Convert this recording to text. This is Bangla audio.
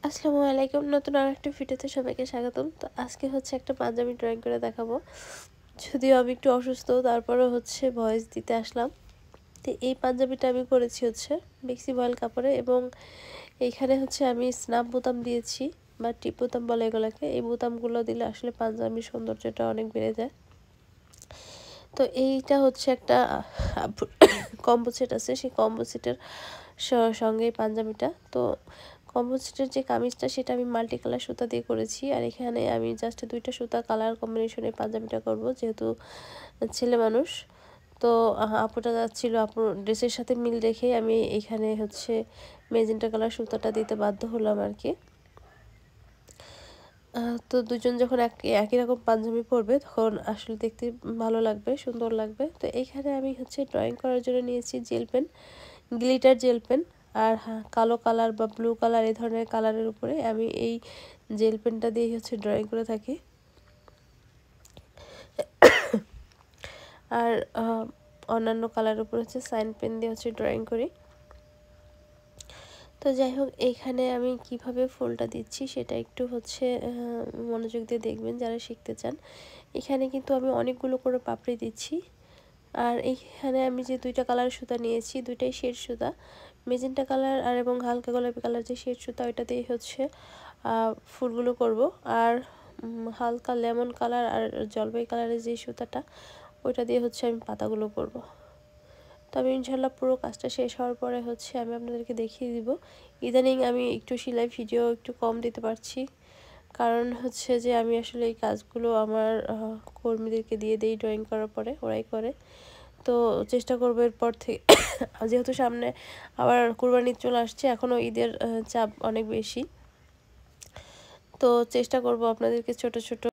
আসসালামু আলাইকুম, নতুন আরেকটা ভিডিওতে সবাইকে স্বাগতম। তো আজকে হচ্ছে একটা পাঞ্জাবি ড্রয়িং করে দেখাবো। যদিও আমি একটু অসুস্থ, তারপরে হচ্ছে ভয়েস দিতে আসলাম। তো এই পাঞ্জাবিটা আমি করেছি হচ্ছে মিক্সি বয়েল কাপড়ে, এবং এইখানে হচ্ছে আমি স্ন্যাপ বোতাম দিয়েছি বা টিপ বোতাম বলে এগুলোকে। এই বোতামগুলো দিলে আসলে পাঞ্জাবির সৌন্দর্যটা অনেক বেড়ে যায়। তো এইটা হচ্ছে একটা কম্বো সেট আছে, সেই কম্বো সেটের সঙ্গে পাঞ্জাবিটা। তো কম্বো সেটের যে কামিজটা সেটা আমি মাল্টি কালার সুতা দিয়ে করেছি, আর এখানে আমি জাস্ট দুইটা সুতা কালার কম্বিনেশনে পাঞ্জাবিটা করব, যেহেতু ছেলে মানুষ। তো আপুটা যাচ্ছিলো, আপুর ড্রেসের সাথে মিল রেখে আমি এখানে হচ্ছে মেজেন্টা কালার সুতাটা দিতে বাধ্য হলাম আর কি। তো দুজন যখন একই রকম পাঞ্জাবি পরবে তখন আসলে দেখতে ভালো লাগবে, সুন্দর লাগবে। তো এইখানে আমি হচ্ছে ড্রয়িং করার জন্য নিয়েছি gel pen, glitter gel pen. আর কালো কালার বা ব্লু কালার এই ধরনের কালারের উপরে আমি এই জেল পেনটা দিয়েই হচ্ছে ড্রয়িং করে থাকি। আর অন্যান্য কালারের উপর হচ্ছে সাইন পেন দিয়ে হচ্ছে ড্রয়িং করি। তো যাই হোক, এইখানে আমি কিভাবে ফুলটা দিচ্ছি সেটা একটু হচ্ছে মনোযোগ দিয়ে দেখবেন যারা শিখতে চান। এখানে কিন্তু আমি অনেকগুলো করে পাপড়ি দিচ্ছি। আর এইখানে আমি যে দুইটা কালার সুতা নিয়েছি, দুইটাই শেড সুতা, মেজেন্টা কালার আর এবং হালকা গোলাপি কালার যে শেড সুতা, ওইটা দিয়ে হচ্ছে ফুলগুলো করব। আর হালকা লেমন কালার আর জলপাই কালারের যে সুতাটা, ওইটা দিয়ে হচ্ছে আমি পাতাগুলো করব। তবে ইনশাল্লাহ পুরো কাজটা শেষ হওয়ার পরে হচ্ছে আমি আপনাদেরকে দেখিয়ে দিব। ইদানিং আমি একটু সেলাই ভিডিও একটু কম দিতে পারছি, কারণ হচ্ছে যে আমি আসলে এই কাজগুলো আমার কর্মীদেরকে দিয়ে দিই, ড্রয়িং করার পরে ওরাই করে। তো চেষ্টা করবো এরপর থেকে, যেহেতু সামনে আবার কুরবানি চলে আসছে, এখনও ঈদের চাপ অনেক বেশি। তো চেষ্টা করব আপনাদেরকে ছোট ছোট